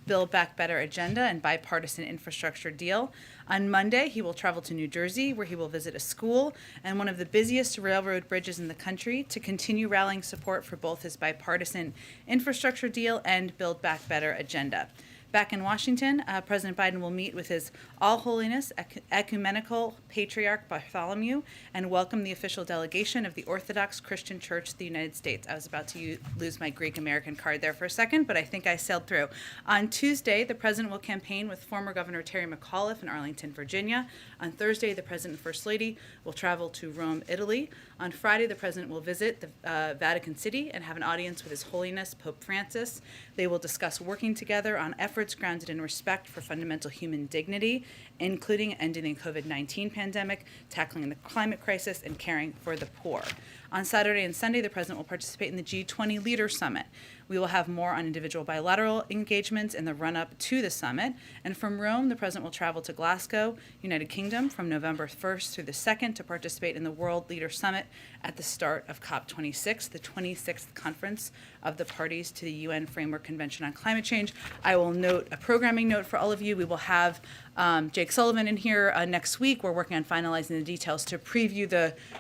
Build Back Better agenda and bipartisan infrastructure deal. On Monday, he will travel to New Jersey, where he will visit a school and one of the busiest railroad bridges in the country to continue rallying support for both his bipartisan infrastructure deal and Build Back Better agenda. Back in Washington, President Biden will meet with His All Holiness Ecumenical Patriarch Bartholomew and welcome the official delegation of the Orthodox Christian Church of the United States. I was about to lose my Greek American card there for a second, but I think I sailed through. On Tuesday, the president will campaign with former Governor Terry McAuliffe in Arlington, Virginia. On Thursday, the president and First Lady will travel to Rome, Italy. On Friday, the president will visit the Vatican City and have an audience with His Holiness Pope Francis. They will discuss working together on efforts grounded in respect for fundamental human dignity, including ending the COVID-19 pandemic, tackling the climate crisis, and caring for the poor. On Saturday and Sunday, the president will participate in the G20 Leaders Summit. We will have more on individual bilateral engagements in the run-up to the summit. And from Rome, the president will travel to Glasgow, United Kingdom, from November 1st through the 2nd to participate in the World Leaders Summit at the start of COP26, the 26th conference of the parties to the UN Framework Convention on Climate Change. I will note a programming note for all of you. We will have Jake Sullivan in here next week. We're working on finalizing the details to preview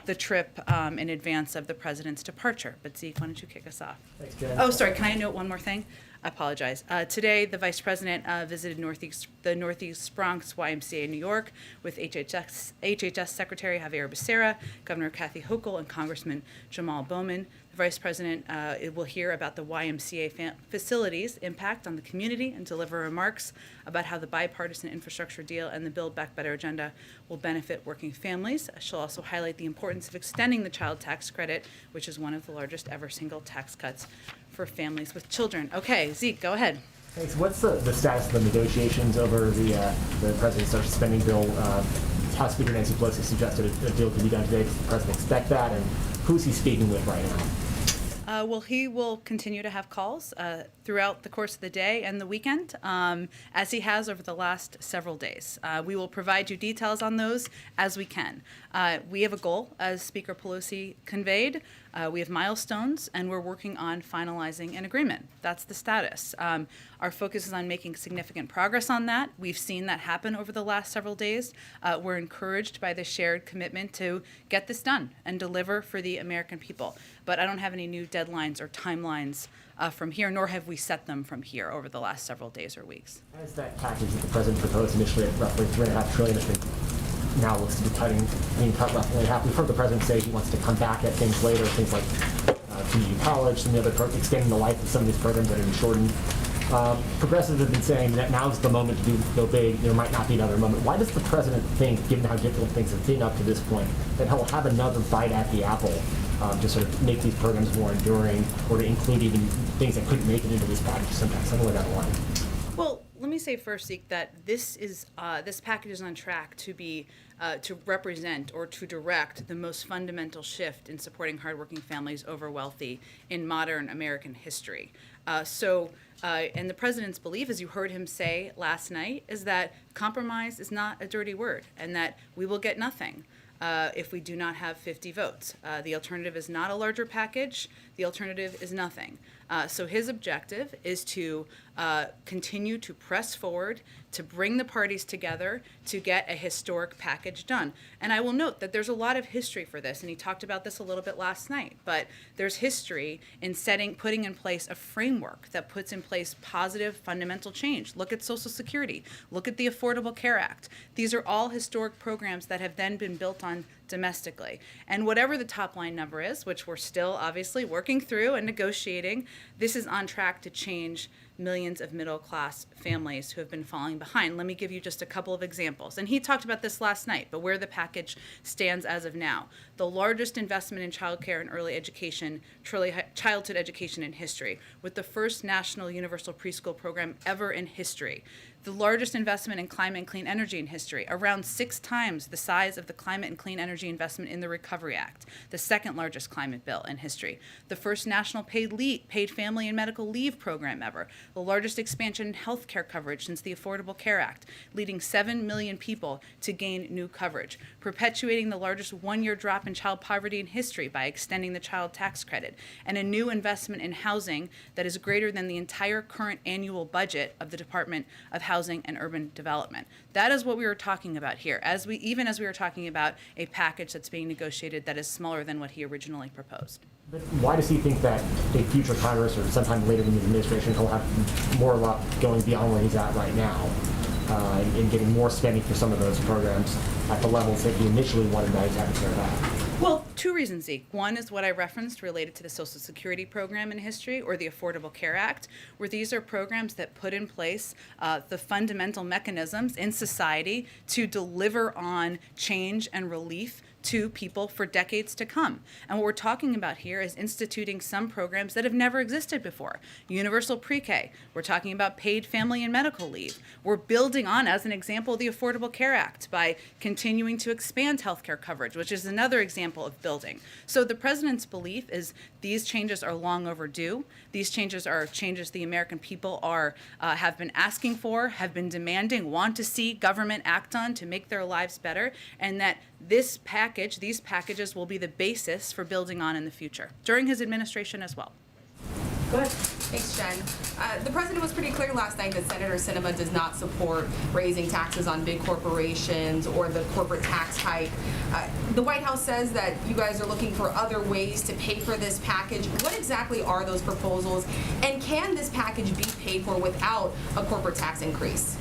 the trip in advance of the president's departure. But Zeke, why don't you kick us off? Thanks, Jen. Oh, sorry, can I note one more thing? I apologize. Today, the Vice President visited the Northeast Bronx YMCA in New York with HHS Secretary Javier Becerra, Governor Kathy Hochul, and Congressman Jamal Bowman. The Vice President will hear about the YMCA facilities' impact on the community and deliver remarks about how the bipartisan infrastructure deal and the Build Back Better agenda will benefit working families. She'll also highlight the importance of extending the child tax credit, which is one of the largest ever single tax cuts for families with children. Okay, Zeke, go ahead. Thanks. What's the status of the negotiations over the president's social spending bill? House Speaker Nancy Pelosi suggested a deal could be done today. Does the president expect that? And who's he speaking with right now? Well, he will continue to have calls throughout the course of the day and the weekend, as he has over the last several days. We will provide you details on those as we can. We have a goal, as Speaker Pelosi conveyed. We have milestones, and we're working on finalizing an agreement. That's the status. Our focus is on making significant progress on that. We've seen that happen over the last several days. We're encouraged by the shared commitment to get this done and deliver for the American people. But I don't have any new deadlines or timelines from here, nor have we set them from here over the last several days or weeks. As that package that the president proposed initially at roughly $3.5 trillion, I think now looks to be being cut roughly in half. We've heard the president say he wants to come back at things later, things like community college, some of the other extending the life of some of these programs that have been shortened. Progressives have been saying that now's the moment to go big. There might not be another moment. Why does the president think, given how difficult things have been up to this point, that he'll have another bite at the apple to sort of make these programs more enduring, or to include even things that couldn't make it into this package somewhere down the line? Well, let me say first, Zeke, that this package is on track to be to represent or to direct the most fundamental shift in supporting hardworking families over wealthy in modern American history. And the president's belief, as you heard him say last night, is that compromise is not a dirty word, and that we will get nothing if we do not have 50 votes. The alternative is not a larger package. The alternative is nothing. So his objective is to continue to press forward, to bring the parties together to get a historic package done. And I will note that there's a lot of history for this, and he talked about this a little bit last night, but there's history in putting in place a framework that puts in place positive fundamental change. Look at Social Security. Look at the Affordable Care Act. These are all historic programs that have then been built on domestically. And whatever the top line number is, which we're still obviously working through and negotiating, this is on track to change millions of middle-class families who have been falling behind. Let me give you just a couple of examples. And he talked about this last night, but where the package stands as of now. The largest investment in childcare and early education, childhood education in history, with the first national universal preschool program ever in history. The largest investment in climate and clean energy in history, around 6 times the size of the climate and clean energy investment in the Recovery Act, the second largest climate bill in history. The first national paid family and medical leave program ever, the largest expansion in health care coverage since the Affordable Care Act, leading 7 million people to gain new coverage, perpetuating the largest one-year drop in child poverty in history by extending the child tax credit, and a new investment in housing that is greater than the entire current annual budget of the Department of Housing and Urban Development. That is what we were talking about here, even as we were talking about a package that's being negotiated that is smaller than what he originally proposed. But why does he think that a future Congress or sometime later in the administration he'll have more luck going beyond where he's at right now and getting more spending for some of those programs at the levels that he initially wanted by taxpayer back? Well, two reasons, Zeke. One is what I referenced related to the Social Security program in history, or the Affordable Care Act, where these are programs that put in place the fundamental mechanisms in society to deliver on change and relief to people for decades to come. And what we're talking about here is instituting some programs that have never existed before. Universal pre-K. We're talking about paid family and medical leave. We're building on, as an example, the Affordable Care Act by continuing to expand healthcare coverage, which is another example of building. So the president's belief is these changes are long overdue. These changes are changes the American people have been asking for, have been demanding, want to see government act on to make their lives better, and that these packages will be the basis for building on in the future, during his administration as well. Go ahead. Thanks, Jen. The president was pretty clear last night that Senator Sinema does not support raising taxes on big corporations or the corporate tax hike. The White House says that you guys are looking for other ways to pay for this package. What exactly are those proposals, and can this package be paid for without a corporate tax increase?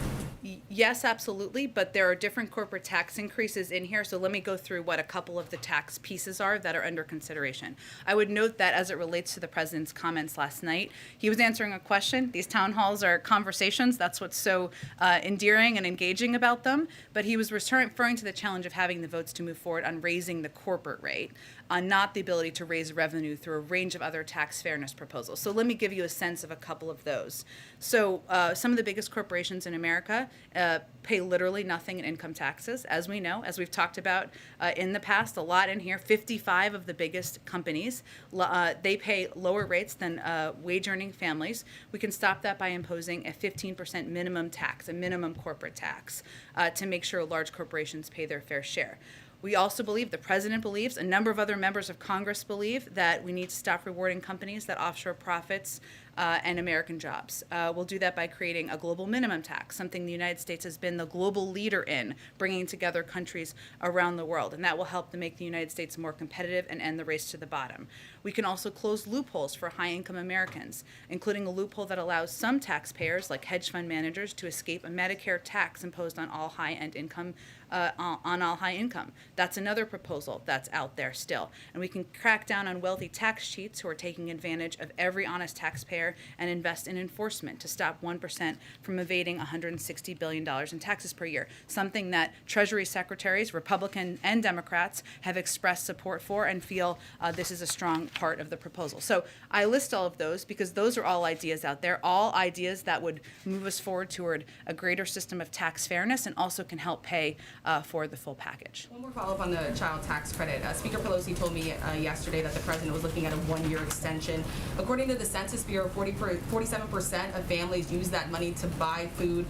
Yes, absolutely, but there are different corporate tax increases in here, so let me go through what a couple of the tax pieces are that are under consideration. I would note that as it relates to the president's comments last night, he was answering a question. These town halls are conversations. That's what's so endearing and engaging about them, but he was referring to the challenge of having the votes to move forward on raising the corporate rate, not the ability to raise revenue through a range of other tax fairness proposals. So let me give you a sense of a couple of those. So some of the biggest corporations in America pay literally nothing in income taxes, as we know, as we've talked about in the past, a lot in here. 55 of the biggest companies, they pay lower rates than wage-earning families. We can stop that by imposing a 15% minimum tax, a minimum corporate tax, to make sure large corporations pay their fair share. We also believe, the president believes, a number of other members of Congress believe, that we need to stop rewarding companies that offshore profits and American jobs. We'll do that by creating a global minimum tax, something the United States has been the global leader in, bringing together countries around the world, and that will help to make the United States more competitive and end the race to the bottom. We can also close loopholes for high-income Americans, including a loophole that allows some taxpayers, like hedge fund managers, to escape a Medicare tax imposed on all high-end income, on all high income. That's another proposal that's out there still. And we can crack down on wealthy tax cheats who are taking advantage of every honest taxpayer and invest in enforcement to stop 1% from evading $160 billion in taxes per year, something that Treasury secretaries, Republican and Democrats, have expressed support for and feel this is a strong part of the proposal. So I list all of those because those are all ideas out there, all ideas that would move us forward toward a greater system of tax fairness and also can help pay for the full package. One more follow-up on the child tax credit. Speaker Pelosi told me yesterday that the president was looking at a one-year extension. According to the Census Bureau, 47% of families use that money to buy food.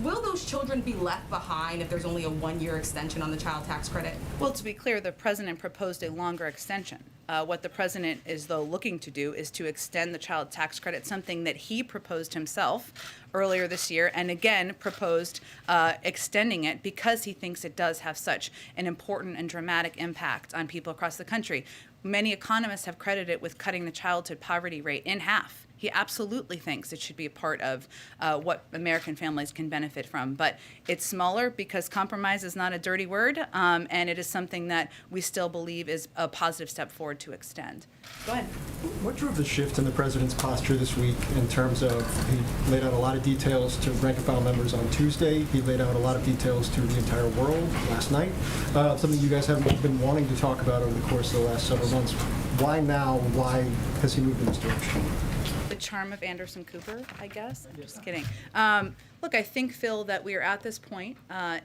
Will those children be left behind if there's only a one-year extension on the child tax credit? Well, to be clear, the president proposed a longer extension. What the president is, though, looking to do is to extend the child tax credit, something that he proposed himself earlier this year, and again proposed extending it because he thinks it does have such an important and dramatic impact on people across the country. Many economists have credited it with cutting the childhood poverty rate in half. He absolutely thinks it should be a part of what American families can benefit from. But it's smaller because compromise is not a dirty word, and it is something that we still believe is a positive step forward to extend. Go ahead. What drove the shift in the president's posture this week in terms of, he laid out a lot of details to rank and file members on Tuesday, he laid out a lot of details to the entire world last night, something you guys have been wanting to talk about over the course of the last several months. Why now? Why has he moved in this direction? The charm of Anderson Cooper, I guess. I'm just kidding. Look, I think, Phil, that we are at this point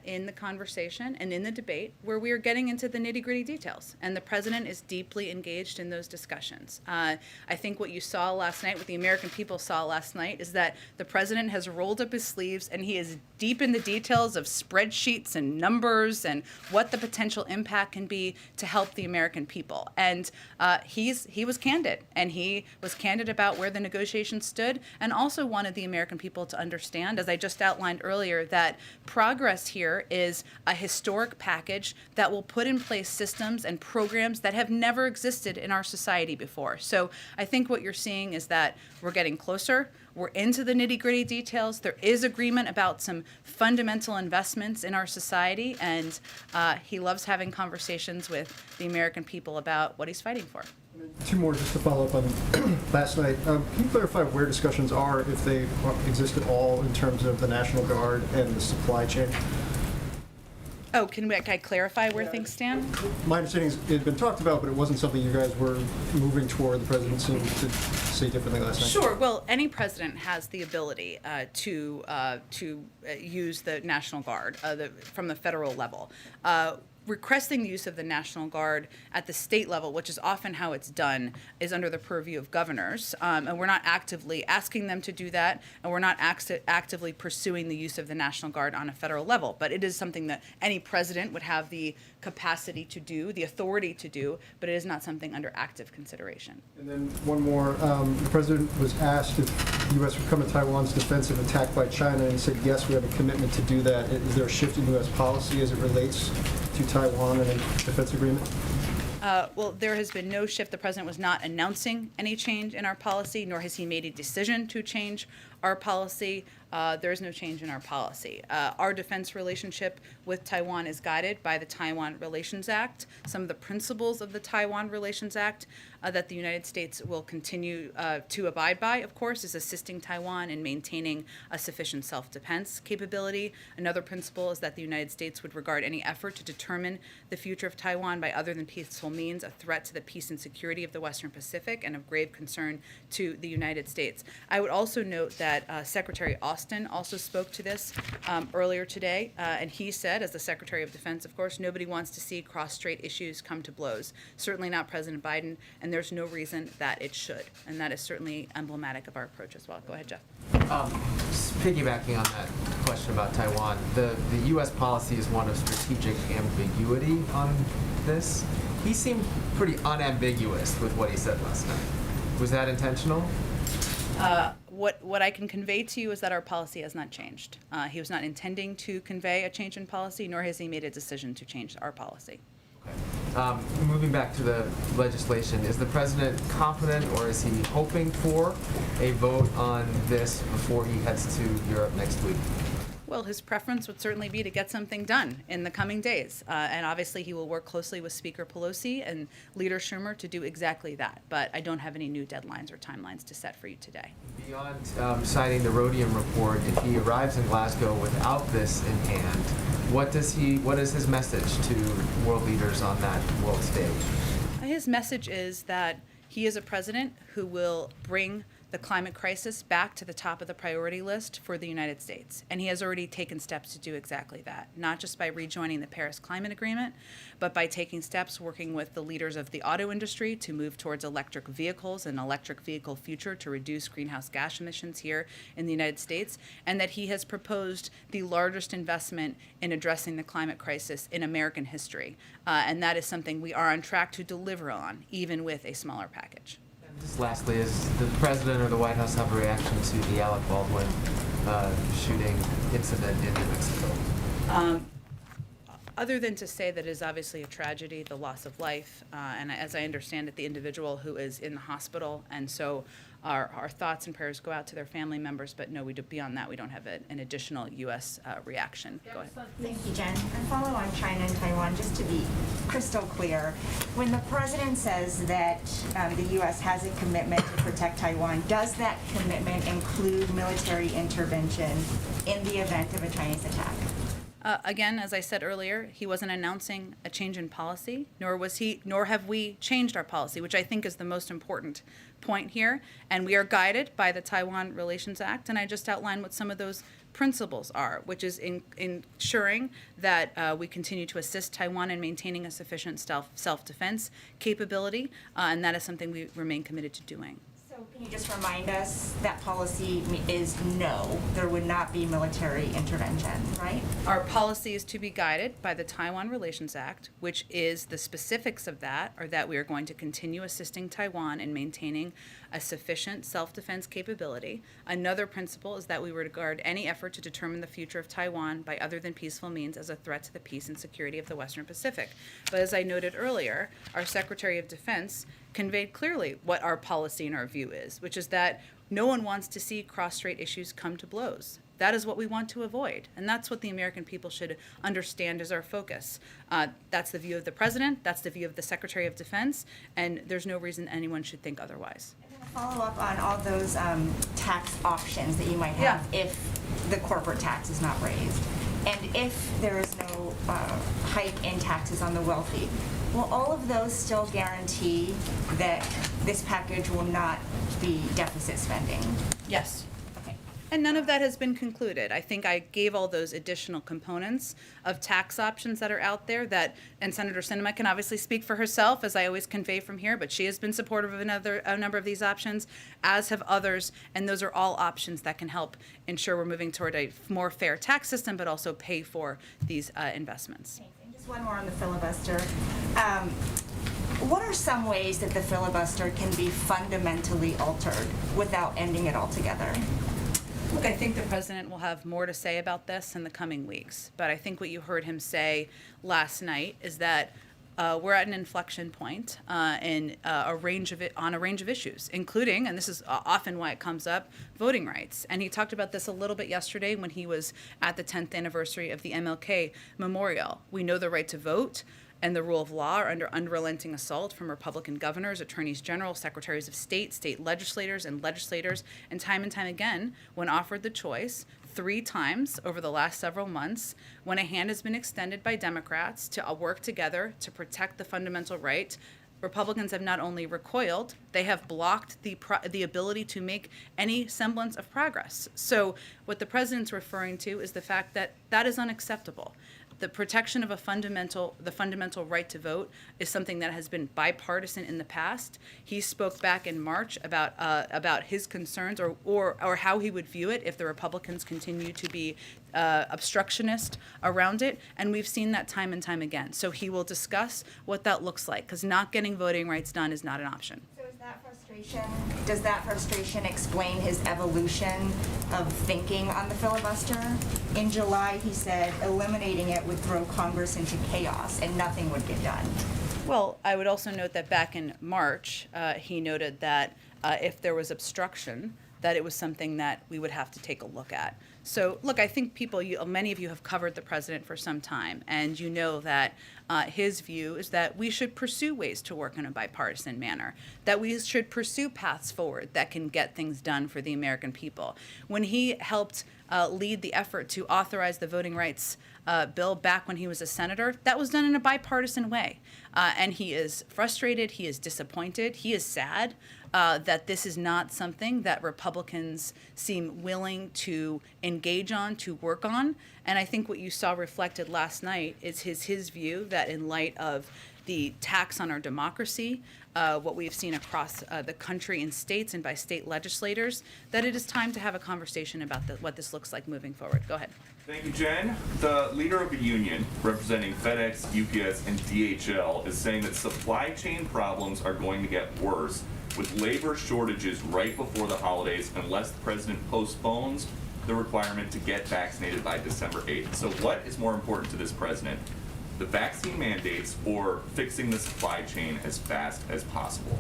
in the conversation and in the debate where we are getting into the nitty-gritty details, and the president is deeply engaged in those discussions. I think what you saw last night, what the American people saw last night, is that the president has rolled up his sleeves and he is deep in the details of spreadsheets and numbers and what the potential impact can be to help the American people. And he was candid, and he was candid about where the negotiations stood, and also wanted the American people to understand, as I just outlined earlier, that progress here is a historic package that will put in place systems and programs that have never existed in our society before. So I think what you're seeing is that we're getting closer. We're into the nitty-gritty details. There is agreement about some fundamental investments in our society, and he loves having conversations with the American people about what he's fighting for. Two more just to follow up on last night. Can you clarify where discussions are, if they exist at all, in terms of the National Guard and the supply chain? Oh, can I clarify where things stand? My understanding is it had been talked about, but it wasn't something you guys were moving toward. The president seemed to say differently last night. Sure. Well, any president has the ability to use the National Guard from the federal level. Requesting the use of the National Guard at the state level, which is often how it's done, is under the purview of governors. And we're not actively asking them to do that, and we're not actively pursuing the use of the National Guard on a federal level. But it is something that any president would have the capacity to do, the authority to do, but it is not something under active consideration. And then one more. The president was asked if the U.S. would come to Taiwan's defensive attack by China, and he said, yes, we have a commitment to do that. Is there a shift in U.S. policy as it relates to Taiwan and a defense agreement? Well, there has been no shift. The president was not announcing any change in our policy, nor has he made a decision to change our policy. There is no change in our policy. Our defense relationship with Taiwan is guided by the Taiwan Relations Act. Some of the principles of the Taiwan Relations Act that the United States will continue to abide by, of course, is assisting Taiwan in maintaining a sufficient self-defense capability. Another principle is that the United States would regard any effort to determine the future of Taiwan by other than peaceful means a threat to the peace and security of the Western Pacific and of grave concern to the United States. I would also note that Secretary Austin also spoke to this earlier today, and he said, as the Secretary of Defense, of course, nobody wants to see cross-strait issues come to blows. Certainly not President Biden, and there's no reason that it should. And that is certainly emblematic of our approach as well. Go ahead, Jeff. Just piggybacking on that question about Taiwan, the U.S. policy is one of strategic ambiguity on this. He seemed pretty unambiguous with what he said last night. Was that intentional? What I can convey to you is that our policy has not changed. He was not intending to convey a change in policy, nor has he made a decision to change our policy. Okay. Moving back to the legislation, is the president confident, or is he hoping for a vote on this before he heads to Europe next week? Well, his preference would certainly be to get something done in the coming days. And obviously he will work closely with Speaker Pelosi and Leader Schumer to do exactly that. But I don't have any new deadlines or timelines to set for you today. Beyond citing the rhodium report, if he arrives in Glasgow without this in hand, what is his message to world leaders on that world stage? His message is that he is a president who will bring the climate crisis back to the top of the priority list for the United States. And he has already taken steps to do exactly that, not just by rejoining the Paris Climate Agreement, but by taking steps working with the leaders of the auto industry to move towards electric vehicles and electric vehicle future to reduce greenhouse gas emissions here in the United States, and that he has proposed the largest investment in addressing the climate crisis in American history. And that is something we are on track to deliver on, even with a smaller package. Just lastly, does the president or the White House have a reaction to the Alec Baldwin shooting incident in New Mexico? Other than to say that it is obviously a tragedy, the loss of life, and as I understand it, the individual who is in the hospital, and so our thoughts and prayers go out to their family members, but no, beyond that, we don't have an additional U.S. reaction. Go ahead. Thank you, Jen. And follow on China and Taiwan, just to be crystal clear. When the president says that the U.S. has a commitment to protect Taiwan, does that commitment include military intervention in the event of a Chinese attack? Again, as I said earlier, he wasn't announcing a change in policy, nor have we changed our policy, which I think is the most important point here. And we are guided by the Taiwan Relations Act, and I just outlined what some of those principles are, which is ensuring that we continue to assist Taiwan in maintaining a sufficient self-defense capability, and that is something we remain committed to doing. So can you just remind us that policy is no, there would not be military intervention, right? Our policy is to be guided by the Taiwan Relations Act, which is the specifics of that are that we are going to continue assisting Taiwan in maintaining a sufficient self-defense capability. Another principle is that we regard any effort to determine the future of Taiwan by other than peaceful means as a threat to the peace and security of the Western Pacific. But as I noted earlier, our Secretary of Defense conveyed clearly what our policy and our view is, which is that no one wants to see cross-strait issues come to blows. That is what we want to avoid, and that's what the American people should understand as our focus. That's the view of the President, that's the view of the Secretary of Defense, and there's no reason anyone should think otherwise. And then a follow-up on all those tax options that you might have if the corporate tax is not raised, and if there is no hike in taxes on the wealthy. Will all of those still guarantee that this package will not be deficit spending? Yes. Okay. And none of that has been concluded. I think I gave all those additional components of tax options that are out there and Senator Sinema can obviously speak for herself, as I always convey from here, but she has been supportive of a number of these options, as have others, and those are all options that can help ensure we're moving toward a more fair tax system, but also pay for these investments. Thanks. And just one more on the filibuster. What are some ways that the filibuster can be fundamentally altered without ending it altogether? Look, I think the president will have more to say about this in the coming weeks. But I think what you heard him say last night is that we're at an inflection point on a range of issues, including, and this is often why it comes up, voting rights. And he talked about this a little bit yesterday when he was at the 10th anniversary of the MLK Memorial. We know the right to vote and the rule of law are under unrelenting assault from Republican governors, attorneys general, secretaries of state, state legislators, and time again, when offered the choice, 3 times over the last several months, when a hand has been extended by Democrats to work together to protect the fundamental right, Republicans have not only recoiled, they have blocked the ability to make any semblance of progress. So what the president's referring to is the fact that that is unacceptable. The protection of the fundamental right to vote is something that has been bipartisan in the past. He spoke back in March about his concerns or how he would view it if the Republicans continue to be obstructionist around it, and we've seen that time and time again. So he will discuss what that looks like, because not getting voting rights done is not an option. Does that frustration explain his evolution of thinking on the filibuster? In July, he said eliminating it would throw Congress into chaos and nothing would get done. Well, I would also note that back in March, he noted that if there was obstruction, that it was something that we would have to take a look at. So, look, I think many of you have covered the president for some time, and you know that his view is that we should pursue ways to work in a bipartisan manner, that we should pursue paths forward that can get things done for the American people. When he helped lead the effort to authorize the voting rights bill back when he was a senator, that was done in a bipartisan way. And he is frustrated, he is disappointed, he is sad that this is not something that Republicans seem willing to engage on, to work on. And I think what you saw reflected last night is his view that in light of the tax on our democracy, what we've seen across the country in states and by state legislators, that it is time to have a conversation about what this looks like moving forward. Go ahead. Thank you, Jen. The leader of a union representing FedEx, UPS, and DHL is saying that supply chain problems are going to get worse with labor shortages right before the holidays unless the president postpones the requirement to get vaccinated by December 8th. So what is more important to this president, the vaccine mandates or fixing the supply chain as fast as possible?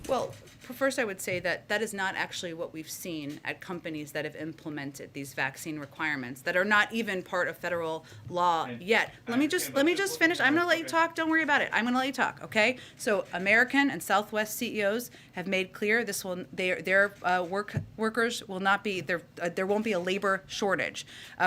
Well, first I would say that that is not actually what we've seen at companies that have implemented these vaccine requirements that are not even part of federal law And yet. I Let me understand, but just just finish. I'm going to let you okay. talk. Don't worry about it. I'm going to let you talk, okay? So American and Southwest CEOs have made clear this will their workers will not be there won't be a labor shortage.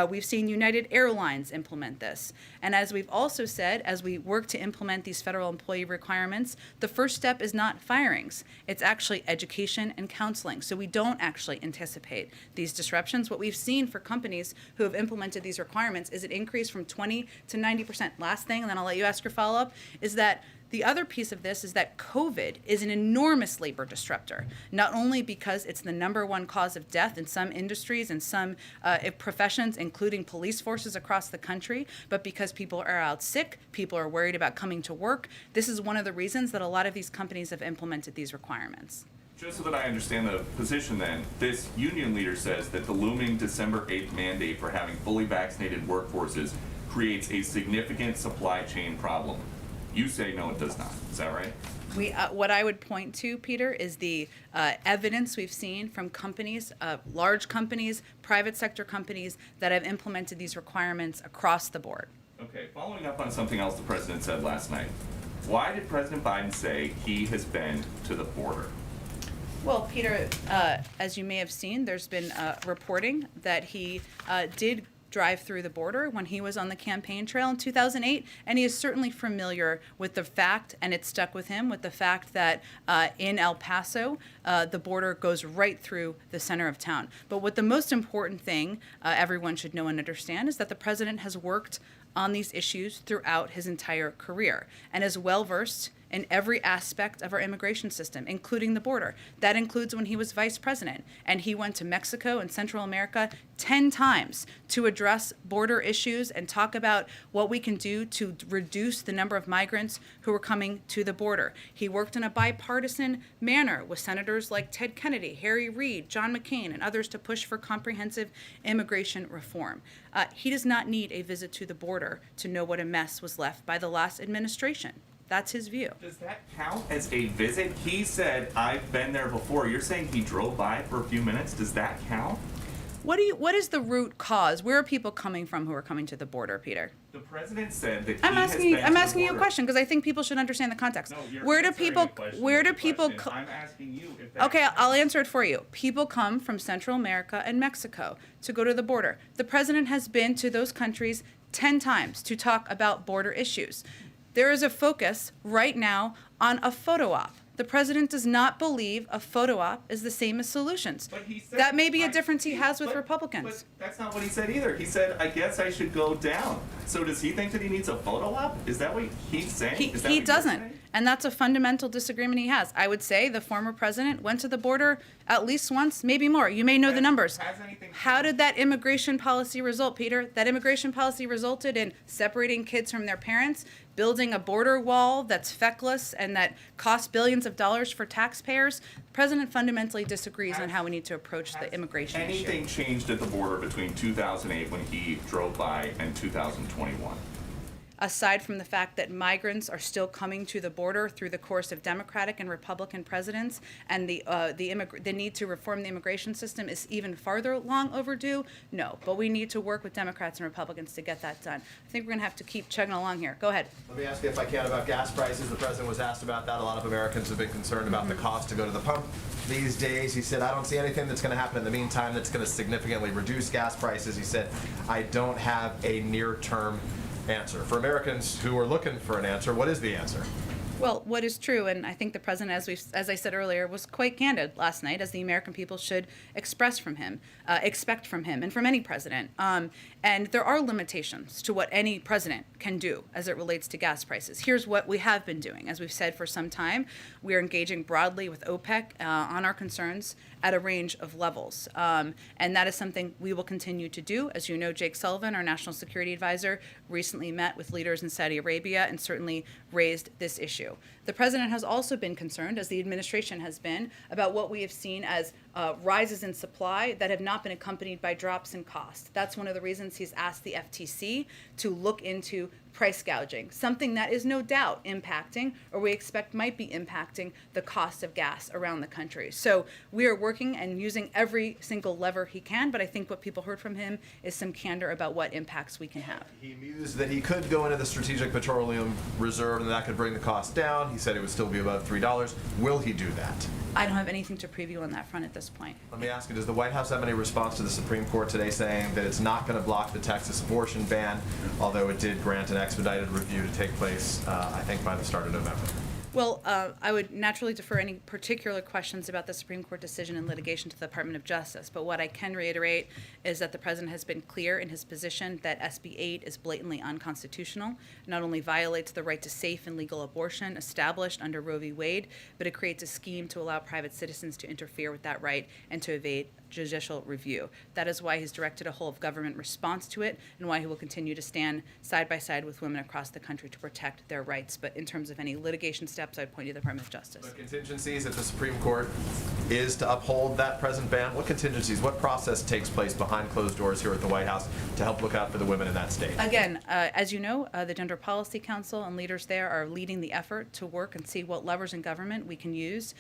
We've seen United Airlines implement this. And as we've also said, as we work to implement these federal employee requirements, the first step is not firings. It's actually education and counseling. So we don't actually anticipate these disruptions. What we've seen for companies who have implemented these requirements is an increase from 20 to 90%. Last thing, and then I'll let you ask your follow-up, is that the other piece of this is that COVID is an enormous labor disruptor, not only because it's the number one cause of death in some industries and some professions, including police forces across the country, but because people are out sick, people are worried about coming to work. This is one of the reasons that a lot of these companies have implemented these requirements. Just so that I understand the position then, this union leader says that the looming December 8th mandate for having fully vaccinated workforces creates a significant supply chain problem. You say no, it does not. Is that right? What I would point to, Peter, is the evidence we've seen from companies, large companies, private sector companies that have implemented these requirements across the board. Okay, following up on something else the president said last night. Why did President Biden say he has been to the border? Well, Peter, as you may have seen, there's been reporting that he did drive through the border when he was on the campaign trail in 2008, and he is certainly familiar with the fact, and it stuck with him, with the fact that in El Paso, the border goes right through the center of town. But what the most important thing everyone should know and understand is that the president has worked on these issues throughout his entire career and is well-versed in every aspect of our immigration system, including the border. That includes when he was vice president, and he went to Mexico and Central America 10 times to address border issues and talk about what we can do to reduce the number of migrants who are coming to the border. He worked in a bipartisan manner with senators like Ted Kennedy, Harry Reid, John McCain, and others to push for comprehensive immigration reform. He does not need a visit to the border to know what a mess was left by the last administration. That's his view. Does that count as a visit? He said, I've been there before. You're saying he drove by for a few minutes. Does that count? What is the root cause? Where are people coming from who are coming to the border, Peter? The president said that I'm he asking has you. been I'm to the asking you a border. question because I think people should understand the context. No, you're Where do answering people? a question Where with do a people? question. I'm asking you if that Okay, counts. I'll answer it for you. People come from Central America and Mexico to go to the border. The president has been to those countries 10 times to talk about border issues. There is a focus right now on a photo op. The president does not believe a photo op is the same as solutions. But he said, That may be a difference he has with but- Republicans. But that's not what he said either. He said, I guess I should go down. So does he think that he needs a photo op? Is that what he's saying? He, Is that he what you're doesn't. saying? And that's a fundamental disagreement he has. I would say the former president went to the border at least once, maybe more. You may know the Has- numbers. has anything How changed? did that immigration policy result, Peter? That immigration policy resulted in separating kids from their parents, building a border wall that's feckless and that costs billions of dollars for taxpayers. The president fundamentally disagrees on how we need to approach the immigration Anything issue. changed at the border between 2008 when he drove by and 2021? Aside from the fact that migrants are still coming to the border through the course of Democratic and Republican presidents, and the need to reform the immigration system is even farther long overdue, no. But we need to work with Democrats and Republicans to get that done. I think we're going to have to keep chugging along here. Go ahead. Let me ask you if I can about gas prices. The president was asked about that. A lot of Americans have been concerned about the cost to go to the pump these days. He said, I don't see anything that's going to happen in the meantime that's going to significantly reduce gas prices. He said, I don't have a near-term answer. For Americans who are looking for an answer, what is the answer? Well, what is true, and I think the president, as I said earlier, was quite candid last night, as the American people should expect from him, and from any president. And there are limitations to what any president can do as it relates to gas prices. Here's what we have been doing. As we've said for some time, we are engaging broadly with OPEC on our concerns at a range of levels. And that is something we will continue to do. As you know, Jake Sullivan, our national security advisor, recently met with leaders in Saudi Arabia and certainly raised this issue. The president has also been concerned, as the administration has been, about what we have seen as rises in supply that have not been accompanied by drops in cost. That's one of the reasons he's asked the FTC to look into price gouging, something that is no doubt impacting, or we expect might be impacting, the cost of gas around the country. So we are working and using every single lever he can, but I think what people heard from him is some candor about what impacts we can have. He mused that he could go into the Strategic Petroleum Reserve and that could bring the cost down. He said it would still be above $3. Will he do that? I don't have anything to preview on that front at this point. Let me ask you, does the White House have any response to the Supreme Court today saying that it's not going to block the Texas abortion ban, although it did grant an expedited review to take place, I think, by the start of November? Well, I would naturally defer any particular questions about the Supreme Court decision in litigation to the Department of Justice. But what I can reiterate is that the president has been clear in his position that SB 8 is blatantly unconstitutional. It not only violates the right to safe and legal abortion established under Roe v. Wade, but it creates a scheme to allow private citizens to interfere with that right and to evade judicial review. That is why he's directed a whole of government response to it, and why he will continue to stand side by side with women across the country to protect their rights. But in terms of any litigation steps, I'd point to the Department of Justice. The contingencies if the Supreme Court is to uphold that present ban, what contingencies, what process takes place behind closed doors here at the White House to help look out for the women in that state? Again, as you know, the Gender Policy Council and leaders there are leading the effort to work and see what levers in government we can use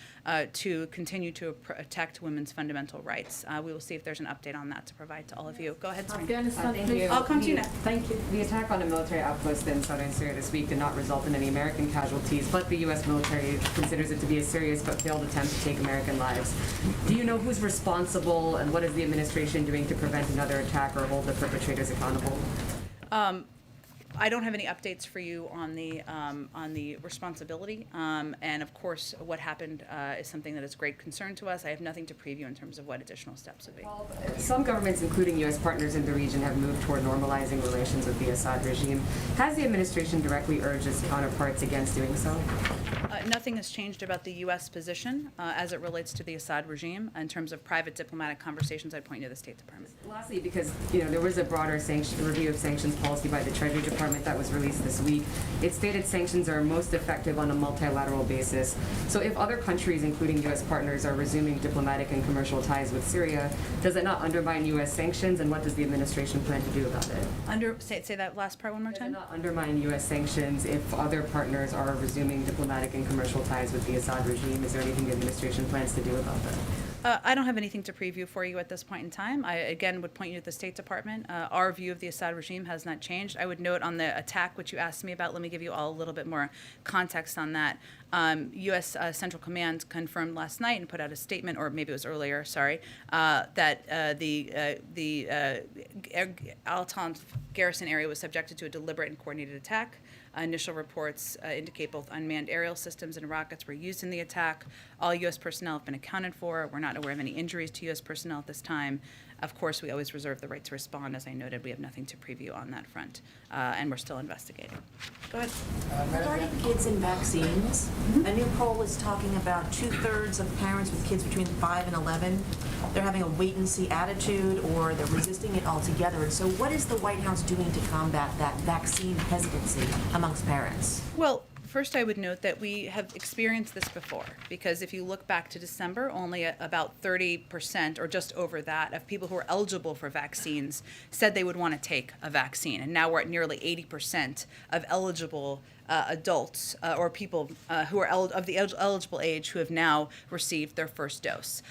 to continue to protect women's fundamental rights. We will see if there's an update on that to provide to all of you. Go ahead, Serena. Afghanistan, Thank please. you. I'll come to you next. Thank you. The attack on a military outpost in southern Syria this week did not result in any American casualties, but the U.S. military considers it to be a serious but failed attempt to take American lives. Do you know who's responsible, and what is the administration doing to prevent another attack or hold the perpetrators accountable? I don't have any updates for you on the responsibility, and of course, what happened is something that is great concern to us. I have nothing to preview in terms of what additional steps would be. Well, some governments, including U.S. partners in the region, have moved toward normalizing relations with the Assad regime. Has the administration directly urged its counterparts against doing so? Nothing has changed about the U.S. position as it relates to the Assad regime. In terms of private diplomatic conversations, I'd point you to the State Department. Lastly, because there was a broader review of sanctions policy by the Treasury Department that was released this week. It stated sanctions are most effective on a multilateral basis. So if other countries, including U.S. partners, are resuming diplomatic and commercial ties with Syria, does it not undermine U.S. sanctions, and what does the administration plan to do about it? Say that last part one more Does it time. not undermine U.S. sanctions if other partners are resuming diplomatic and commercial ties with the Assad regime? Is there anything the administration plans to do about that? I don't have anything to preview for you at this point in time. I, again, would point you to the State Department. Our view of the Assad regime has not changed. I would note on the attack, which you asked me about, let me give you all a little bit more context on that. U.S. Central Command confirmed last night and put out a statement, or maybe it was earlier, sorry, that the Al-Tan garrison area was subjected to a deliberate and coordinated attack. Initial reports indicate both unmanned aerial systems and rockets were used in the attack. All U.S. personnel have been accounted for. We're not aware of any injuries to U.S. personnel at this time. Of course, we always reserve the right to respond. As I noted, we have nothing to preview on that front, and we're still investigating. Go ahead. Regarding kids and vaccines, a new poll is talking about 2/3 of parents with kids between 5 and 11, they're having a wait-and-see attitude, or they're resisting it altogether. And so what is the White House doing to combat that vaccine hesitancy amongst parents? Well, first, I would note that we have experienced this before, because if you look back to December, only about 30% or just over that of people who are eligible for vaccines said they would want to take a vaccine. And now we're at nearly 80% of eligible adults or people who are of the eligible age who have now received their first dose.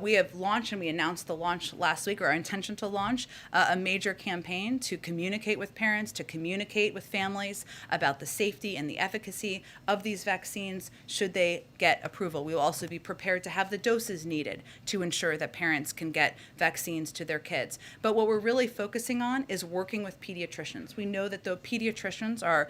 We have launched, and we announced the launch last week, or our intention to launch, a major campaign to communicate with parents, to communicate with families about the safety and the efficacy of these vaccines should they get approval. We will also be prepared to have the doses needed to ensure that parents can get vaccines to their kids. But what we're really focusing on is working with pediatricians. We know that the pediatricians are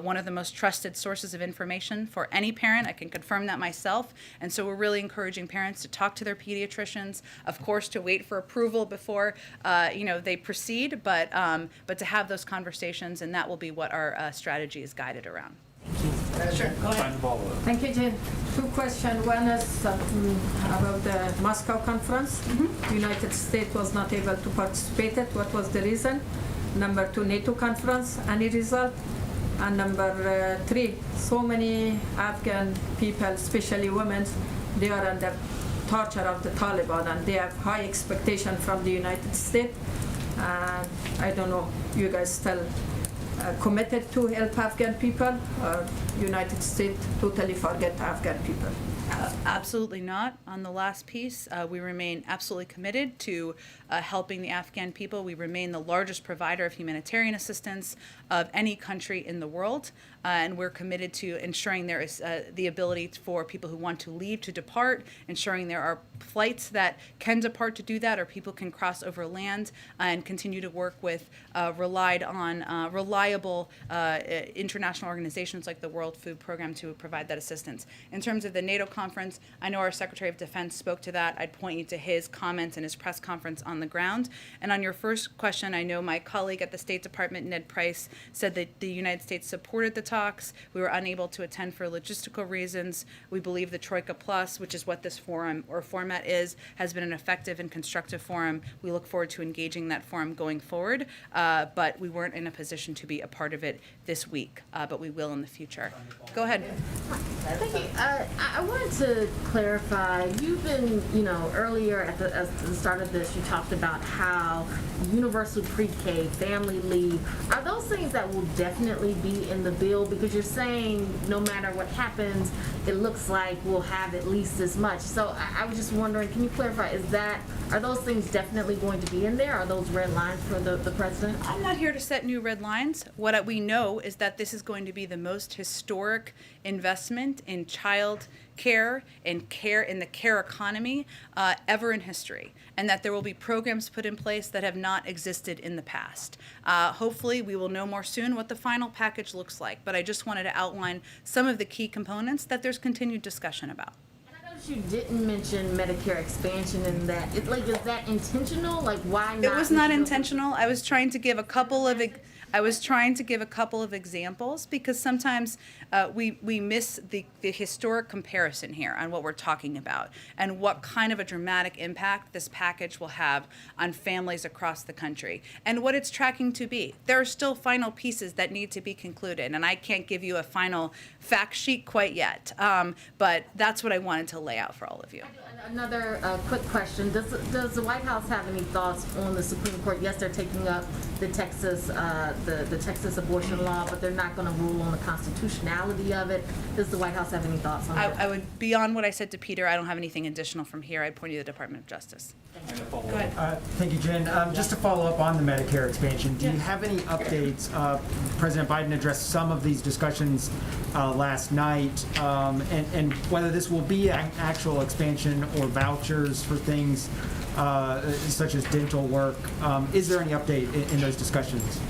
one of the most trusted sources of information for any parent. I can confirm that myself. And so we're really encouraging parents to talk to their pediatricians, of course, to wait for approval before they proceed, but to have those conversations, and that will be what our strategy is guided around. Sure, go ahead. Thank you, Jen. Two questions. One is about the Moscow conference. The United States was not able to participate. What was the reason? Number two, NATO conference. Any result? And number 3, so many Afghan people, especially women, they are under torture of the Taliban, and they have high expectation from the United States. And I don't know, you guys still committed to help Afghan people, or United States totally forget Afghan people? Absolutely not. On the last piece, we remain absolutely committed to helping the Afghan people. We remain the largest provider of humanitarian assistance of any country in the world, and we're committed to ensuring there is the ability for people who want to leave to depart, ensuring there are flights that can depart to do that, or people can cross over land, and continue to work with reliable international organizations like the World Food Program to provide that assistance. In terms of the NATO conference, I know our Secretary of Defense spoke to that. I'd point you to his comments in his press conference on the ground. And on your first question, I know my colleague at the State Department, Ned Price, said that the United States supported the talks. We were unable to attend for logistical reasons. We believe the Troika Plus, which is what this forum or format is, has been an effective and constructive forum. We look forward to engaging that forum going forward, but we weren't in a position to be a part of it this week, but we will in the future. Go ahead. Thank you. I wanted to clarify, you've been, earlier at the start of this, you talked about how universal pre-K, family leave, are those things that will definitely be in the bill? Because you're saying no matter what happens, it looks like we'll have at least this much. So I was just wondering, can you clarify, are those things definitely going to be in there? Are those red lines for the president? I'm not here to set new red lines. What we know is that this is going to be the most historic investment in child care and care in the care economy ever in history, and that there will be programs put in place that have not existed in the past. Hopefully we will know more soon what the final package looks like, but I just wanted to outline some of the key components that there's continued discussion about. You didn't mention Medicare expansion in that. Is that intentional? Why not? It was not intentional. I was trying to give a couple of examples because sometimes we miss the historic comparison here on what we're talking about and what kind of a dramatic impact this package will have on families across the country and what it's tracking to be. There are still final pieces that need to be concluded, and I can't give you a final fact sheet quite yet, but that's what I wanted to lay out for all of you. Another quick question. Does the White House have any thoughts on the Supreme Court? Yes, they're taking up the Texas abortion law, but they're not going to rule on the constitutionality of it. Does the White House have any thoughts on that? I would, beyond what I said to Peter, I don't have anything additional from here. I'd point you to the Department of Justice. Go ahead. Thank you, Jen. Just to follow up on the Medicare expansion, do you have any updates? President Biden addressed some of these discussions last night, and whether this will be an actual expansion or vouchers for things such as dental work. Is there any update in those discussions?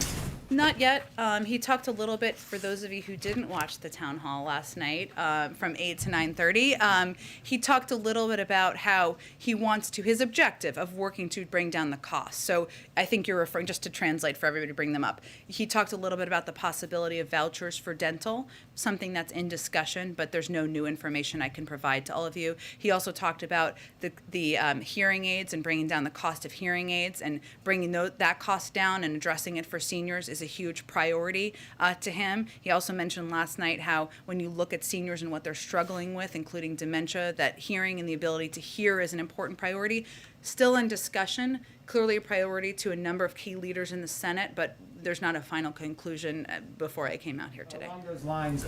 Not yet. He talked a little bit, for those of you who didn't watch the town hall last night, from 8 to 9:30. He talked a little bit about how he wants to, his objective of working to bring down the cost. So I think you're referring, just to translate for everybody to bring them up, he talked a little bit about the possibility of vouchers for dental, something that's in discussion, but there's no new information I can provide to all of you. He also talked about the hearing aids and bringing down the cost of hearing aids and bringing that cost down and addressing it for seniors is a huge priority to him. He also mentioned last night how when you look at seniors and what they're struggling with, including dementia, that hearing and the ability to hear is an important priority. Still in discussion, clearly a priority to a number of key leaders in the Senate, but there's not a final conclusion before I came out here today. Along those lines,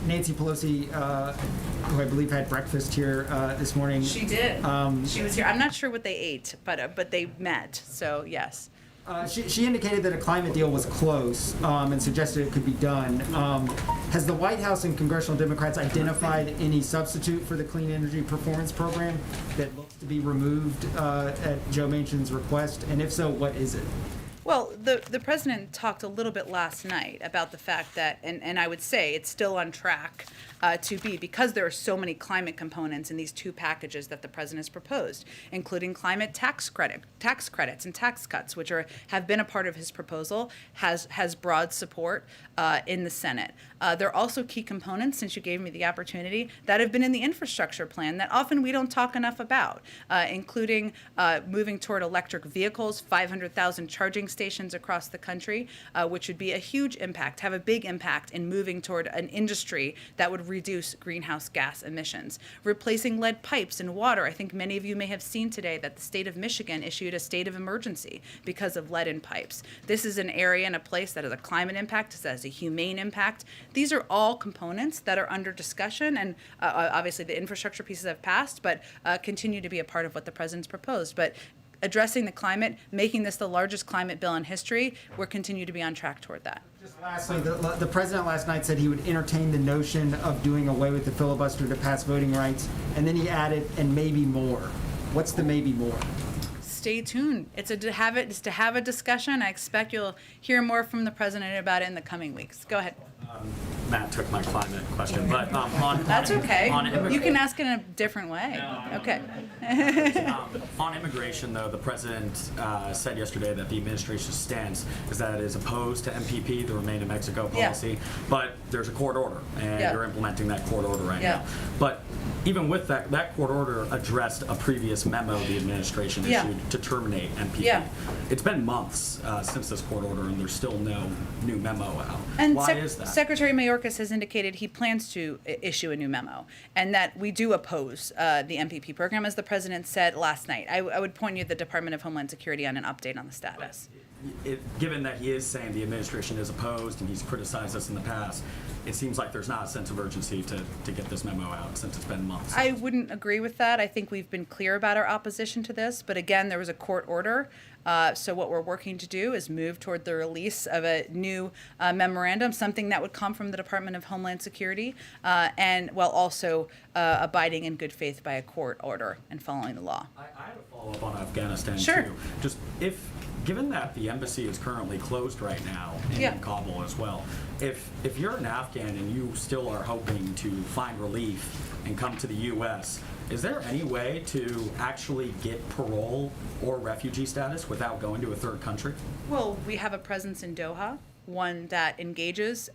Nancy Pelosi, who I believe had breakfast here this morning. She did. She was here. I'm not sure what they ate, but they met, so yes. She indicated that a climate deal was close and suggested it could be done. Has the White House and congressional Democrats identified any substitute for the Clean Energy Performance Program that looks to be removed at Joe Manchin's request? And if so, what is it? Well, the president talked a little bit last night about the fact that, and I would say it's still on track to be, because there are so many climate components in these two packages that the president has proposed, including climate tax credits and tax cuts, which have been a part of his proposal, has broad support in the Senate. There are also key components, since you gave me the opportunity, that have been in the infrastructure plan that often we don't talk enough about, including moving toward electric vehicles, 500,000 charging stations across the country, which would be a huge impact, have a big impact in moving toward an industry that would reduce greenhouse gas emissions. Replacing lead pipes and water. I think many of you may have seen today that the state of Michigan issued a state of emergency because of lead in pipes. This is an area and a place that has a climate impact, that has a humane impact. These are all components that are under discussion, and obviously the infrastructure pieces have passed, but continue to be a part of what the president's proposed. But addressing the climate, making this the largest climate bill in history, we'll continue to be on track toward that. Just lastly, the president last night said he would entertain the notion of doing away with the filibuster to pass voting rights, and then he added, and maybe more. What's the maybe more? Stay tuned. It's to have a discussion. I expect you'll hear more from the president about it in the coming weeks. Go ahead. Matt took my climate question, but That's okay. You can ask it in a different way. No. Okay. On immigration, though, the president said yesterday that the administration's stance is that it is opposed to MPP, the Remain in Mexico policy, but there's a court order, and you're implementing that court order right now. But even with that court order addressed a previous memo the administration issued to terminate MPP. It's been months since this court order, and there's still no new memo out. And why is that? Secretary Mayorkas has indicated he plans to issue a new memo, and that we do oppose the MPP program, as the president said last night. I would point you to the Department of Homeland Security on an update on the status. Given that he is saying the administration is opposed and he's criticized us in the past, it seems like there's not a sense of urgency to get this memo out since it's been months. I wouldn't agree with that. I think we've been clear about our opposition to this, but again, there was a court order. So what we're working to do is move toward the release of a new memorandum, something that would come from the Department of Homeland Security, and while also abiding in good faith by a court order and following the law. I had a follow-up on Afghanistan, Sure. too. Just given that the embassy is currently closed right now in Kabul as well, if you're an Afghan and you still are hoping to find relief and come to the U.S., is there any way to actually get parole or refugee status without going to a third country? Well, we have a presence in Doha, one that engages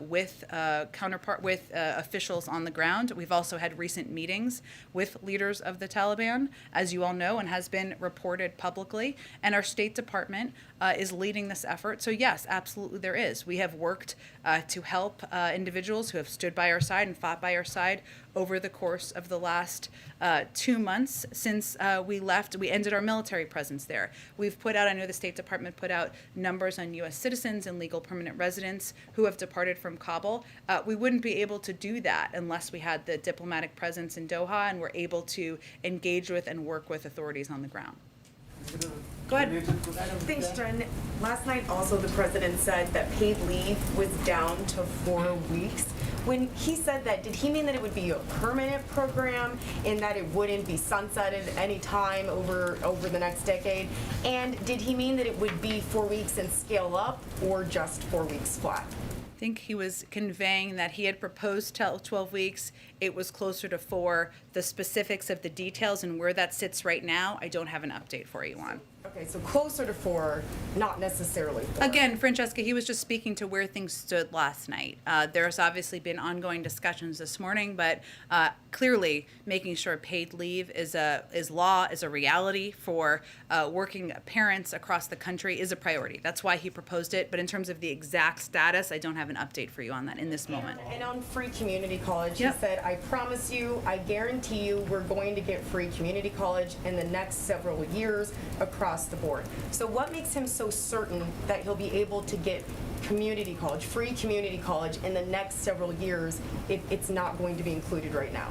with officials on the ground. We've also had recent meetings with leaders of the Taliban, as you all know, and has been reported publicly. And our State Department is leading this effort. So yes, absolutely there is. We have worked to help individuals who have stood by our side and fought by our side over the course of the last 2 months since we left. We ended our military presence there. We've put out, I know the State Department put out numbers on U.S. citizens and legal permanent residents who have departed from Kabul. We wouldn't be able to do that unless we had the diplomatic presence in Doha and were able to engage with and work with authorities on the ground. Go ahead. Thanks, Jen. Last night also the president said that paid leave was down to 4 weeks. When he said that, did he mean that it would be a permanent program and that it wouldn't be sunsetted any time over the next decade? And did he mean that it would be 4 weeks and scale up, or just 4 weeks flat? I think he was conveying that he had proposed 12 weeks. It was closer to 4. The specifics of the details and where that sits right now, I don't have an update for you on. Okay, so closer to 4, not necessarily 4. Again, Francesca, he was just speaking to where things stood last night. There's obviously been ongoing discussions this morning, but clearly making sure paid leave is law, is a reality for working parents across the country is a priority. That's why he proposed it. But in terms of the exact status, I don't have an update for you on that in this moment. And on free community college, he said, I promise you, I guarantee you, we're going to get free community college in the next several years across the board. So what makes him so certain that he'll be able to get community college, free community college in the next several years if it's not going to be included right now?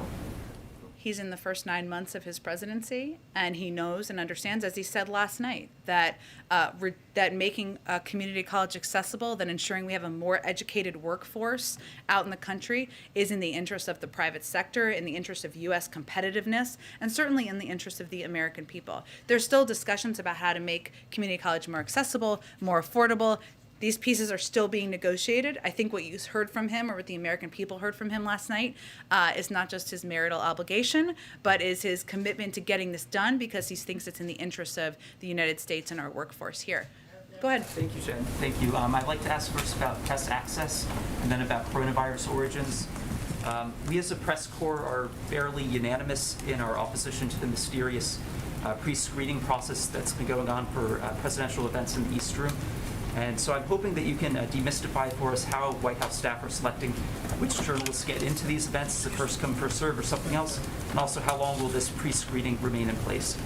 He's in the first 9 months of his presidency, and he knows and understands, as he said last night, that that making community college accessible, that ensuring we have a more educated workforce out in the country is in the interest of the private sector, in the interest of U.S. competitiveness, and certainly in the interest of the American people. There's still discussions about how to make community college more accessible, more affordable. These pieces are still being negotiated. I think what you heard from him, or what the American people heard from him last night, is not just his marital obligation, but is his commitment to getting this done because he thinks it's in the interest of the United States and our workforce here. Go ahead. Thank you, Jen. Thank you. I'd like to ask first about test access and then about coronavirus origins. We as a press corps are fairly unanimous in our opposition to the mysterious pre-screening process that's been going on for presidential events in the East Room. And so I'm hoping that you can demystify for us how White House staff are selecting which journalists get into these events. Is it first come, first serve, or something else? And also, how long will this pre-screening remain in place?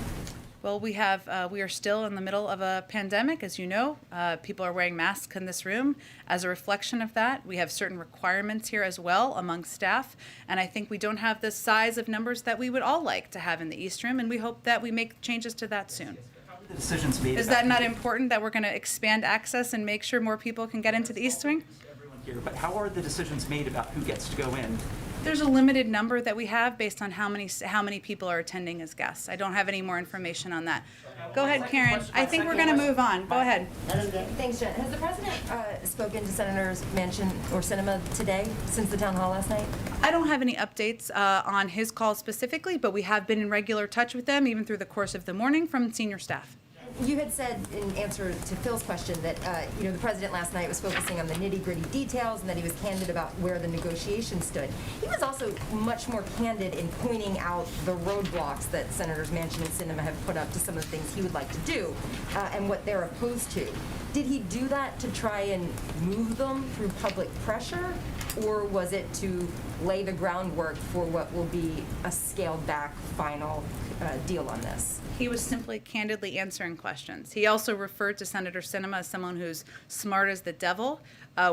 Well, we are still in the middle of a pandemic, as you know. People are wearing masks in this room. As a reflection of that, we have certain requirements here as well among staff, and I think we don't have the size of numbers that we would all like to have in the East Room, and we hope that we make changes to that soon. The decisions made. Is that not important, that we're going to expand access and make sure more people can get into the East Wing? Everyone here, but how are the decisions made about who gets to go in? There's a limited number that we have based on how many people are attending as guests. I don't have any more information on that. Go ahead, Karen. I think we're going to move on. Go ahead. Thanks, Jen. Has the president spoken to Senators Manchin or Sinema today since the town hall last night? I don't have any updates on his call specifically, but we have been in regular touch with them even through the course of the morning from senior staff. You had said in answer to Phil's question that the president last night was focusing on the nitty-gritty details and that he was candid about where the negotiations stood. He was also much more candid in pointing out the roadblocks that Senators Manchin and Sinema have put up to some of the things he would like to do and what they're opposed to. Did he do that to try and move them through public pressure, or was it to lay the groundwork for what will be a scaled-back final deal on this? He was simply candidly answering questions. He also referred to Senator Sinema as someone who's smart as the devil,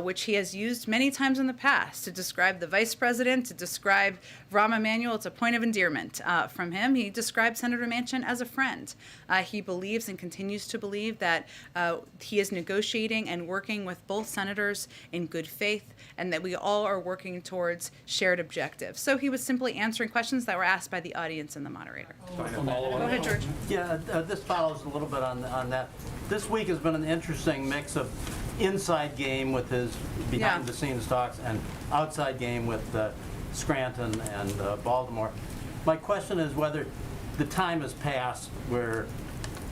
which he has used many times in the past to describe the vice president, to describe Rahm Emanuel. It's a point of endearment from him. He described Senator Manchin as a friend. He believes and continues to believe that he is negotiating and working with both senators in good faith, and that we all are working towards shared objectives. So he was simply answering questions that were asked by the audience and the moderator. Go ahead, George. Yeah, this follows a little bit on that. This week has been an interesting mix of inside game with his behind-the-scenes talks and outside game with Scranton and Baltimore. My question is whether the time has passed where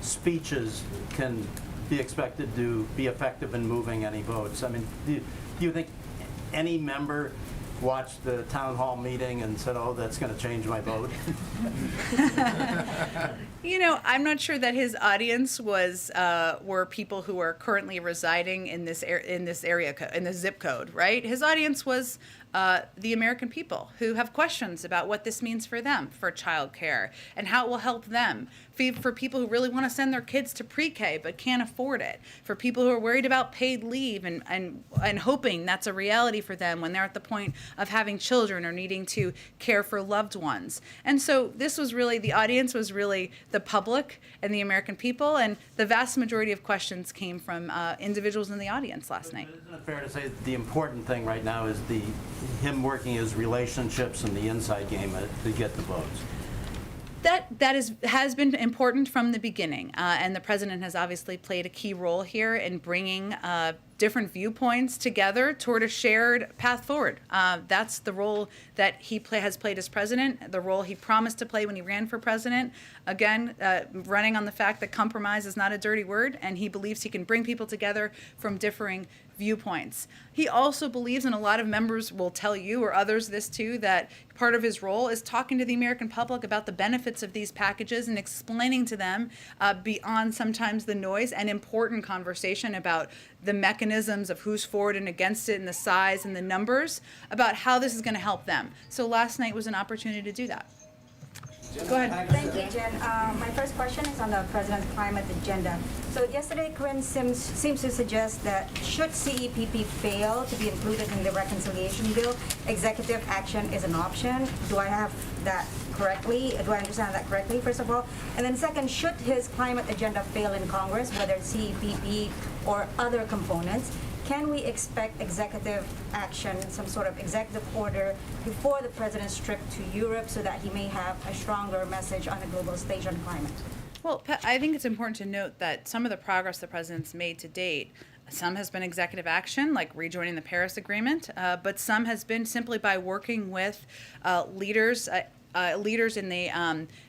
speeches can be expected to be effective in moving any votes. I mean, do you think any member watched the town hall meeting and said, "Oh, that's going to change my vote"? You know, I'm not sure that his audience were people who are currently residing in this area in the zip code, right? His audience was the American people who have questions about what this means for them, for childcare, and how it will help them. For people who really want to send their kids to pre-K but can't afford it. For people who are worried about paid leave and hoping that's a reality for them when they're at the point of having children or needing to care for loved ones. And so this was really, the audience was really the public and the American people, and the vast majority of questions came from individuals in the audience last night. Isn't it fair to say that the important thing right now is him working his relationships and the inside game to get the votes? That has been important from the beginning, and the president has obviously played a key role here in bringing different viewpoints together toward a shared path forward. That's the role that he has played as president, the role he promised to play when he ran for president. Again, running on the fact that compromise is not a dirty word, and he believes he can bring people together from differing viewpoints. He also believes, and a lot of members will tell you or others this too, that part of his role is talking to the American public about the benefits of these packages and explaining to them beyond sometimes the noise and important conversation about the mechanisms of who's for it and against it and the size and the numbers, about how this is going to help them. So last night was an opportunity to do that. Go ahead. Thank you, Jen. My first question is on the President's climate agenda. So yesterday, Corinne seems to suggest that should CEPP fail to be included in the reconciliation bill, executive action is an option. Do I have that correctly? Do I understand that correctly, first of all? And then second, should his climate agenda fail in Congress, whether it's CEPP or other components, can we expect executive action, some sort of executive order before the president's trip to Europe so that he may have a stronger message on the global stage on climate? Well, I think it's important to note that some of the progress the president's made to date, some has been executive action, like rejoining the Paris Agreement, but some has been simply by working with leaders leaders in the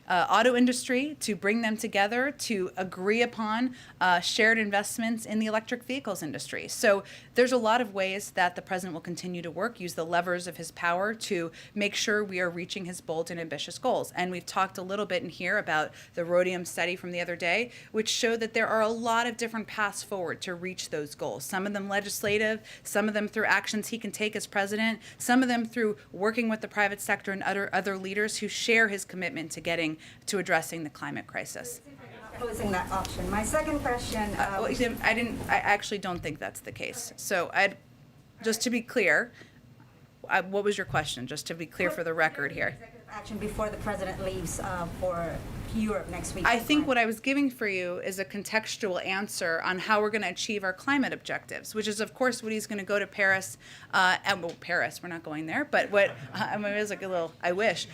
auto industry to bring them together to agree upon shared investments in the electric vehicles industry. So there's a lot of ways that the president will continue to work, use the levers of his power to make sure we are reaching his bold and ambitious goals. And we've talked a little bit in here about the rhodium study from the other day, which showed that there are a lot of different paths forward to reach those goals. Some of them legislative, some of them through actions he can take as president, some of them through working with the private sector and other leaders who share his commitment to addressing the climate crisis. Closing that option. My second question. I actually don't think that's the case. So just to be clear, what was your question? Just to be clear for the record here. Action before the president leaves for Europe next week. I think what I was giving for you is a contextual answer on how we're going to achieve our climate objectives, which is, of course, what he's going to go to Paris. Paris, we're not going there, but what I mean, it was like a little. I wish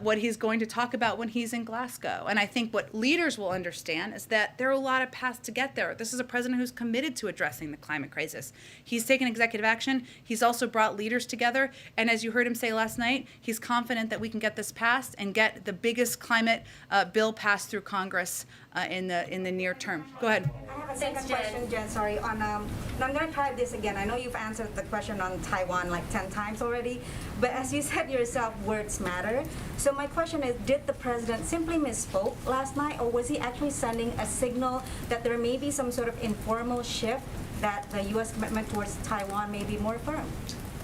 what he's going to talk about when he's in Glasgow. And I think what leaders will understand is that there are a lot of paths to get there. This is a president who's committed to addressing the climate crisis. He's taken executive action. He's also brought leaders together. And as you heard him say last night, he's confident that we can get this passed and get the biggest climate bill passed through Congress in the near term. Go ahead. I have a second question, Jen. Sorry. And I'm going to try this again. I know you've answered the question on Taiwan like 10 times already, but as you said yourself, words matter. So my question is, did the president simply misspoke last night, or was he actually sending a signal that there may be some sort of informal shift that the U.S. commitment towards Taiwan may be more firm?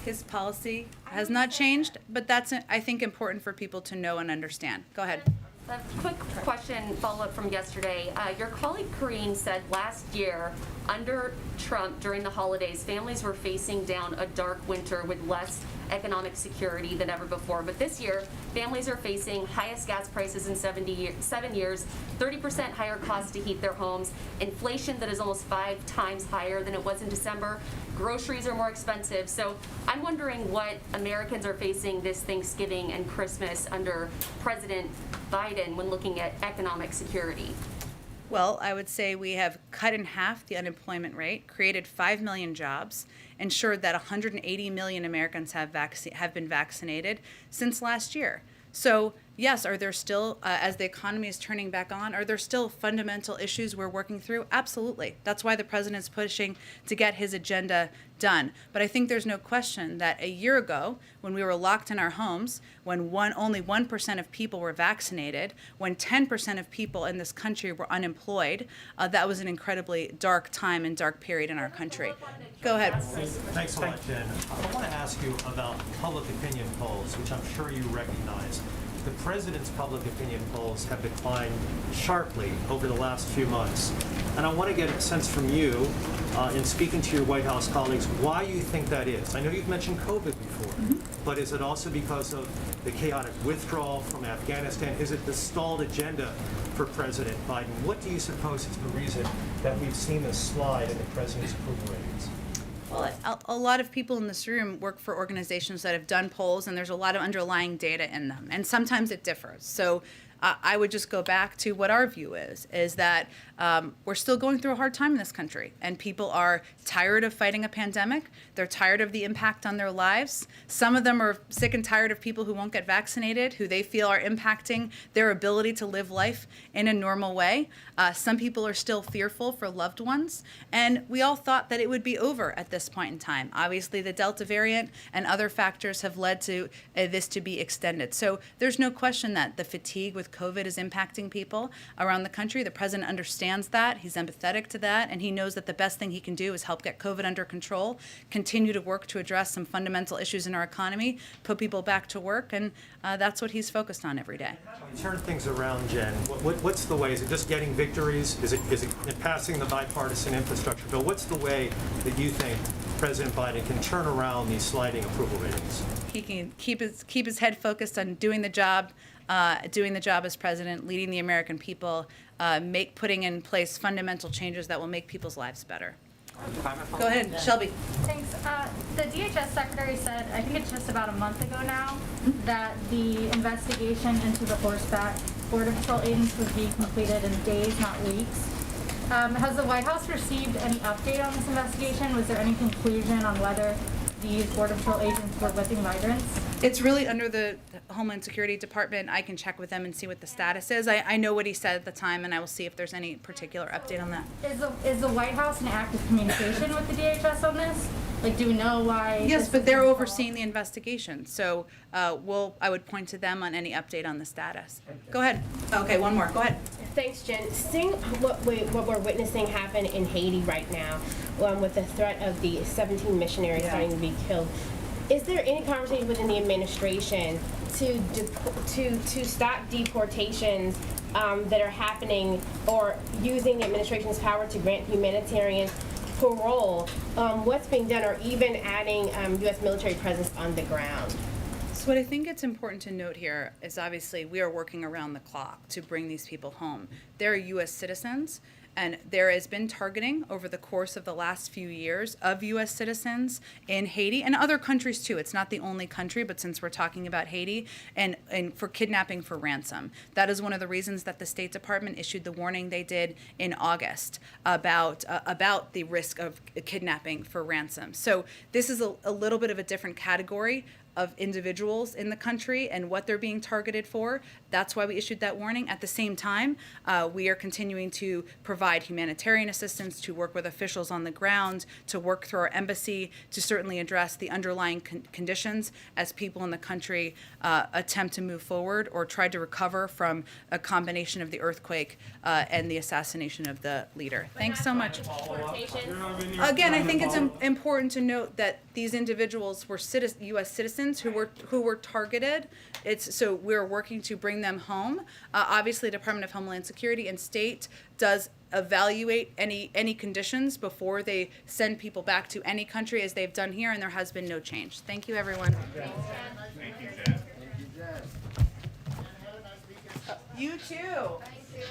His policy has not changed, but that's, I think, important for people to know and understand. Go ahead. A quick question, follow-up from yesterday. Your colleague Karine said last year, under Trump, during the holidays, families were facing down a dark winter with less economic security than ever before. But this year, families are facing highest gas prices in 7 years, 30% higher costs to heat their homes, inflation that is almost 5 times higher than it was in December. Groceries are more expensive. So I'm wondering what Americans are facing this Thanksgiving and Christmas under President Biden when looking at economic security. Well, I would say we have cut in half the unemployment rate, created 5 million jobs, ensured that 180 million Americans have been vaccinated since last year. So yes, are there still, as the economy is turning back on, are there still fundamental issues we're working through? Absolutely. That's why the president's pushing to get his agenda done. But I think there's no question that a year ago, when we were locked in our homes, when only 1% of people were vaccinated, when 10% of people in this country were unemployed, that was an incredibly dark time and dark period in our country. Go ahead. Thanks a lot, Jen. I want to ask you about public opinion polls, which I'm sure you recognize. The president's public opinion polls have declined sharply over the last few months. And I want to get a sense from you, in speaking to your White House colleagues, why you think that is. I know you've mentioned COVID before, but is it also because of the chaotic withdrawal from Afghanistan? Is it the stalled agenda for President Biden? What do you suppose is the reason that we've seen this slide in the president's approval ratings? Well, a lot of people in this room work for organizations that have done polls, and there's a lot of underlying data in them, and sometimes it differs. So I would just go back to what our view is that we're still going through a hard time in this country, and people are tired of fighting a pandemic. They're tired of the impact on their lives. Some of them are sick and tired of people who won't get vaccinated, who they feel are impacting their ability to live life in a normal way. Some people are still fearful for loved ones, and we all thought that it would be over at this point in time. Obviously, the Delta variant and other factors have led to this to be extended. So there's no question that the fatigue with COVID is impacting people around the country. The president understands that. He's empathetic to that, and he knows that the best thing he can do is help get COVID under control, continue to work to address some fundamental issues in our economy, put people back to work, and that's what he's focused on every day. Turn things around, Jen. What's the way? Is it just getting victories? Is it passing the bipartisan infrastructure bill? What's the way that you think President Biden can turn around these sliding approval ratings? He can keep his head focused on doing the job as president, leading the American people, putting in place fundamental changes that will make people's lives better. Go ahead, Shelby. Thanks. The DHS secretary said, I think it's just about a month ago now, that the investigation into the horseback Border Patrol agents would be completed in days, not weeks. Has the White House received any update on this investigation? Was there any conclusion on whether these Border Patrol agents were whipping migrants? It's really under the Homeland Security Department. I can check with them and see what the status is. I know what he said at the time, and I will see if there's any particular update on that. Is the White House in active communication with the DHS on this? Like, do we know why? Yes, this but is they're being overseeing the investigation, so I would point to them on any update on the status. Go ahead. Okay, one more. Go ahead. Thanks, Jen. Seeing what we're witnessing happen in Haiti right now, with the threat of the 17 missionaries starting to be killed, is there any conversation within the administration to stop deportations that are happening, or using the administration's power to grant humanitarian parole? What's being done, or even adding U.S. military presence on the ground? So what I think it's important to note here is obviously we are working around the clock to bring these people home. They're U.S. citizens, and there has been targeting over the course of the last few years of U.S. citizens in Haiti and other countries too. It's not the only country, but since we're talking about Haiti, and for kidnapping for ransom. That is one of the reasons that the State Department issued the warning they did in August about the risk of kidnapping for ransom. So this is a little bit of a different category of individuals in the country and what they're being targeted for. That's why we issued that warning. At the same time, we are continuing to provide humanitarian assistance, to work with officials on the ground, to work through our embassy, to certainly address the underlying conditions as people in the country attempt to move forward or try to recover from a combination of the earthquake and the assassination of the leader. Thanks so much. Again, I think it's important to note that these individuals were U.S. citizens who were targeted. So we're working to bring them home. Obviously, the Department of Homeland Security and State does evaluate any conditions before they send people back to any country, as they've done here, and there has been no change. Thank you, everyone. Thank you, Jen. You too. Thank you.